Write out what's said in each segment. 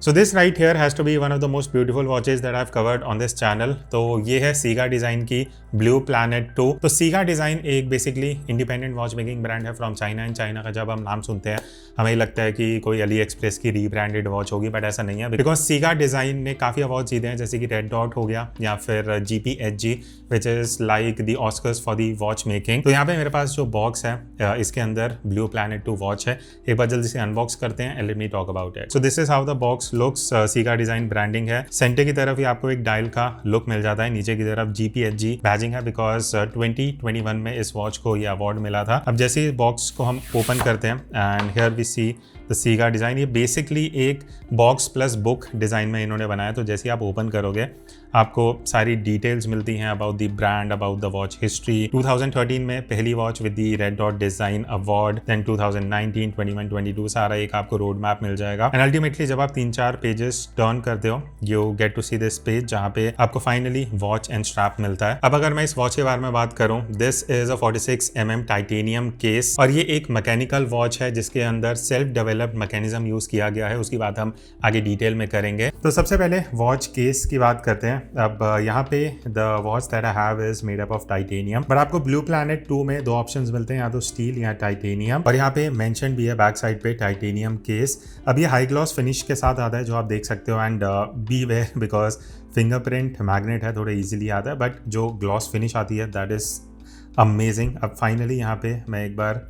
So this right here has to be one of the most beautiful watches that I've covered on this channel. तो ये है सीगा design की blue planet 2। तो सीगा design एक basically independent watch making brand है from China. And China का जब हम नाम सुनते हैं हमें लगता है कि कोई अली एक्सप्रेस की रीब्रांडेड वॉच होगी, बट ऐसा नहीं है। बिकॉज सीगा डिज़ाइन ने काफ़ी अवार्ड जीते हैं, जैसे कि रेड डॉट हो गया या फिर GPHG which is like the Oscars for the watch making. तो यहाँ पे मेरे पास जो बॉक्स है इसके अंदर ब्लू प्लैनेट 2 वॉच है। एक बार जल्दी से अनबॉक्स करते हैं and let me talk about it. So this is how the box looks. सीगा डिज़ाइन ब्रांडिंग है। सेंटर की तरफ ही आपको एक डायल का लुक मिल जाता है, नीचे की तरफ GPHG बैजिंग है बिकॉज 2021 में इस वॉच को ये अवार्ड मिला था। अब जैसे ही बॉक्स को हम ओपन करते हैं and here we see the Ciga design. ये बेसिकली एक बॉक्स प्लस बुक डिज़ाइन में इन्होंने बनाया। तो जैसे ही आप ओपन करोगे आपको सारी डिटेल्स मिलती हैं about the brand, about the watch history. 2013 में पहली watch with the red dot design award, then 2019, 21, 22 सारा एक आपको रोड मैप मिल जाएगा। एंड अल्टीमेटली जब आप 3-4 पेजेस टर्न करते हो you get to see this page जहाँ पे आपको फाइनली वॉच एंड स्ट्रैप मिलता है। अब अगर मैं इस वॉच के बारे में बात करूँ, this is a 46mm titanium case और ये एक मैकेनिकल वॉच है जिसके अंदर सेल्फ डेवलप्ड मैकेनिज्म यूज किया गया है। उसकी बात हम आगे डिटेल में करेंगे। तो सबसे पहले वॉच केस की बात करते हैं। अब यहाँ पे the watch that I have is made up of titanium, but आपको ब्लू प्लैनेट 2 में 2 ऑप्शंस मिलते हैं, या तो स्टील या टाइटेनियम। और यहाँ पे मेंशन भी है बैक साइड पे टाइटेनियम केस। अब ये हाई ग्लॉस फिनिश के साथ आता है जो आप देख सकते हो। And beware because fingerprint magnet है, थोड़ा इजीली आता है, बट जो ग्लॉस फिनिश आती है दैट इज अमेजिंग। अब फाइनली यहाँ पे मैं एक बार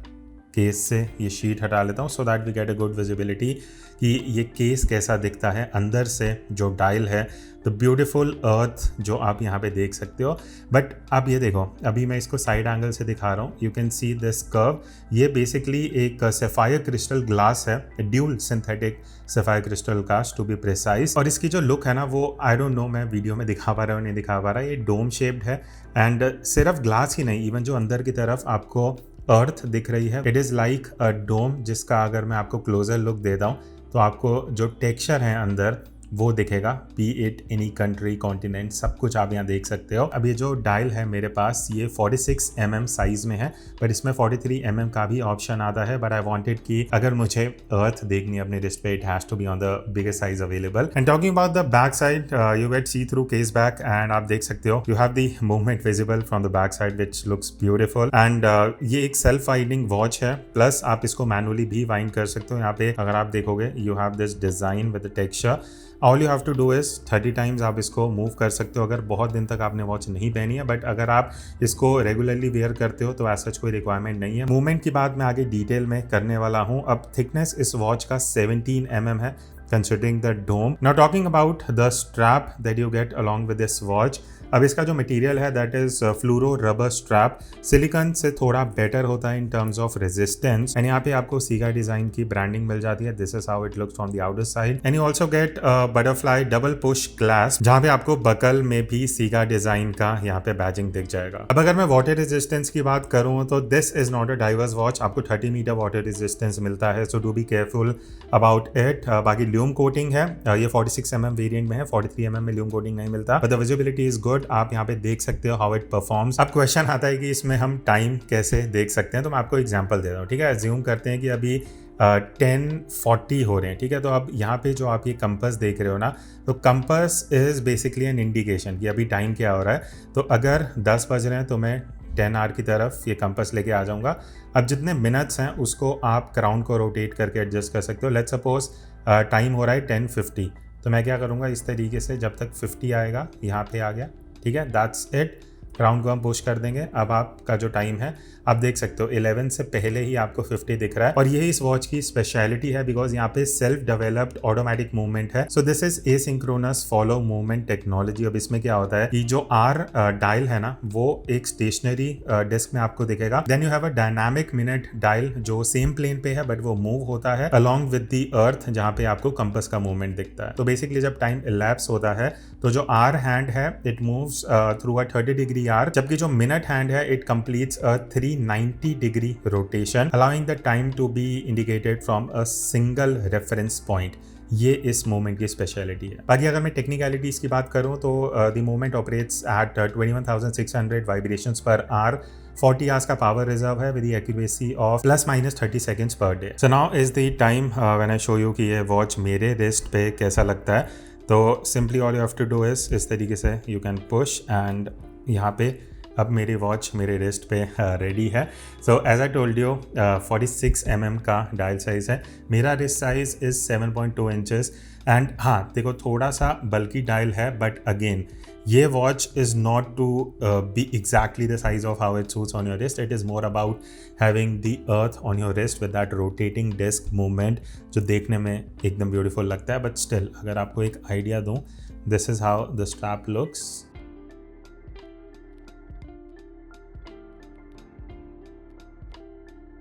केस से ये शीट हटा लेता हूँ so that we get a good visibility कि ये केस कैसा दिखता है अंदर से। जो डायल है द ब्यूटीफुल अर्थ जो आप यहाँ पे देख सकते हो। बट अब ये देखो, अभी मैं इसको साइड एंगल से दिखा रहा हूँ, you can see this curve. ये बेसिकली एक सैफायर क्रिस्टल ग्लास है, dual synthetic sapphire crystal glass to be precise. और इसकी जो लुक है ना वो आई डोंट नो मैं वीडियो में दिखा पा रहा हूँ नहीं दिखा पा रहा। ये डोम शेप्ड है एंड सिर्फ ग्लास ही नहीं, इवन जो अंदर की तरफ आपको अर्थ दिख रही है इट इज़ लाइक अ डोम, जिसका अगर मैं आपको क्लोजर लुक देता हूँ तो आपको जो टेक्सचर है अंदर वो दिखेगा। B it any country, continent, सब कुछ आप यहाँ देख सकते हो। अब ये जो डायल है मेरे पास ये 46mm साइज में है, पर इसमें 43mm का भी ऑप्शन आता है। बट आई वांटेड कि अगर मुझे अर्थ देखनी है अपने रिस्ट पे it has to be on the biggest size available. And talking about the back side, you get see through case back and आप देख सकते हो you have the movement visible from the back side which looks beautiful. And ये एक self winding watch है, plus आप इसको manually भी वाइंड कर सकते हो। यहाँ पे अगर आप देखोगे you have this design with the texture. All you have to do is 30 times आप इसको मूव कर सकते हो अगर बहुत दिन तक आपने वॉच नहीं पहनी है। बट अगर आप इसको रेगुलरली वेयर करते हो तो ऐसा कोई रिक्वायरमेंट नहीं है। मूवमेंट की बात मैं आगे डिटेल में करने वाला हूँ। अब थिकनेस इस वॉच का 17mm है considering the dome. Now talking about the strap that you get along with this watch. अब इसका जो मटेरियल है that is fluoro rubber strap, silicon से थोड़ा बेटर होता है in terms of resistance. And यहाँ पे आपको सीगा डिजाइन की ब्रांडिंग मिल जाती है। This is how it looks from the outer side. And you also get butterfly double push clasp जहाँ पे आपको बकल में भी सीगा डिजाइन का यहाँ पे बैजिंग दिख जाएगा। अब अगर मैं वाटर रेजिस्टेंस की बात करूँ तो this is not a diverse watch, आपको 30 मीटर वाटर रेजिस्टेंस मिलता है, so do be careful about it. बाकी ल्यूम कोटिंग है, ये 46mm वेरिएंट में है, 43mm में ल्यूम कोटिंग नहीं मिलता, but the visibility is good. आप यहाँ पे देख सकते हो हाउ इट परफॉर्म्स। अब क्वेश्चन आता है कि इसमें हम टाइम कैसे देख सकते हैं, तो मैं आपको एग्जांपल देता हूँ। ठीक है, अज्यूम करते हैं कि अभी 10:40 हो रहे हैं। ठीक है, तो अब यहाँ पे जो आप ये कंपास देख रहे हो ना, तो compass is basically an indication कि अभी टाइम क्या हो रहा है। तो अगर 10 बज रहे हैं तो मैं 10 आवर की तरफ ये कंपास लेके आ जाऊँगा। अब जितने मिनट्स हैं उसको आप क्राउन को रोटेट करके एडजस्ट कर सकते हो। लेट्स सपोज टाइम हो रहा है 10:50, तो मैं क्या करूँगा इस तरीके से जब तक 50 आएगा यहाँ पे आ गया। ठीक है, दैट्स इट। क्राउन को हम पुश कर देंगे। अब आपका जो टाइम है आप देख सकते हो 11 से पहले ही आपको 50 दिख रहा है। और यही इस वॉच की स्पेशलिटी है बिकॉज यहाँ पे सेल्फ डेवलप्ड ऑटोमेटिक मूवमेंट है। So this is asynchronous follow movement technology. अब इसमें क्या होता है कि जो आर डायल है ना वो एक स्टेशनरी डिस्क में आपको दिखेगा। Then you have a dynamic minute dial जो सेम प्लेन पे है बट वो मूव होता है अलॉन्ग विद द अर्थ जहाँ पे आपको कंपास का मूवमेंट दिखता है। तो बेसिकली जब टाइम इलैप्स होता है तो जो आर हैंड है it moves through a 30 degree arc, जबकि जो मिनट हैंड है it completes a 390 degree rotation, allowing the time to be indicated from a single reference point. ये इस मोमेंट की स्पेशलिटी है। बाकी अगर मैं टेक्निकलिटीज़ की बात करूँ तो the moment operates at 21,600 vibrations per hour, 40 hours का पावर रिजर्व है with the accuracy of ±30 seconds per day. So now is the time when I show you कि ये वॉच मेरे रिस्ट पे कैसा लगता है। तो simply all you have to do is इस तरीके से यू कैन पुश एंड यहाँ पे अब मेरी वॉच मेरे रिस्ट पे रेडी है। So as I told you 46 mm का डायल साइज़ है, मेरा wrist size is 7.2 inches and हाँ देखो थोड़ा सा बल्कि डायल है, बट अगेन ये watch is not to be exactly the size of how it suits on your wrist, it is more about having the earth on your wrist with that rotating disc movement जो देखने में एकदम beautiful लगता है। But still अगर आपको एक idea दूँ, this is how the strap looks.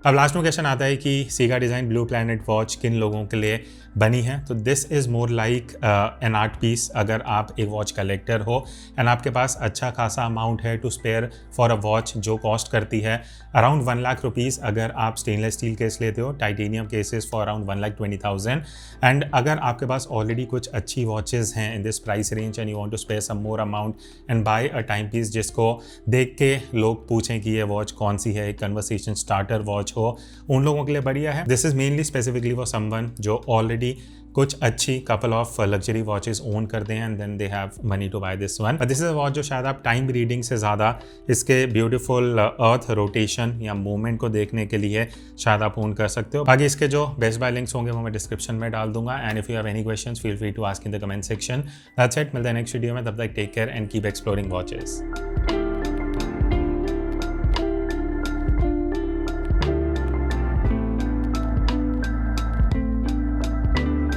अब लास्ट में क्वेश्चन आता है कि सीगा डिज़ाइन ब्लू प्लैनेट वॉच किन लोगों के लिए बनी है। तो this is more like an art piece. अगर आप एक वॉच कलेक्टर हो एंड आपके पास अच्छा खासा अमाउंट है to spare for a watch जो कॉस्ट करती है अराउंड 1 लाख रुपीज़, अगर आप स्टेनलेस स्टील केस लेते हो, titanium cases for around 1,20,000, and अगर आपके पास ऑलरेडी कुछ अच्छी वॉचेज़ हैं in this price range and you want to spare some more amount and buy a timepiece जिसको देख के लोग पूछें कि ये वॉच कौन सी है, एक कन्वर्सेशन स्टार्टर वॉच हो, उन लोगों के लिए बढ़िया है। This is mainly specifically for someone जो ऑलरेडी कुछ अच्छी couple of luxury watches own करते हैं and then they have money to buy this one. This is a watch जो शायद आप टाइम रीडिंग से ज़्यादा इसके ब्यूटीफुल अर्थ रोटेशन या मूवमेंट को देखने के लिए शायद आप ओन कर सकते हो। बाकी इसके जो बेस्ट बाय लिंक्स होंगे वो मैं डिस्क्रिप्शन में डाल दूंगा and if you have any questions feel free to ask in the comment section. That's it, मिलते हैं नेक्स्ट वीडियो में, तब तक take care and keep exploring watches.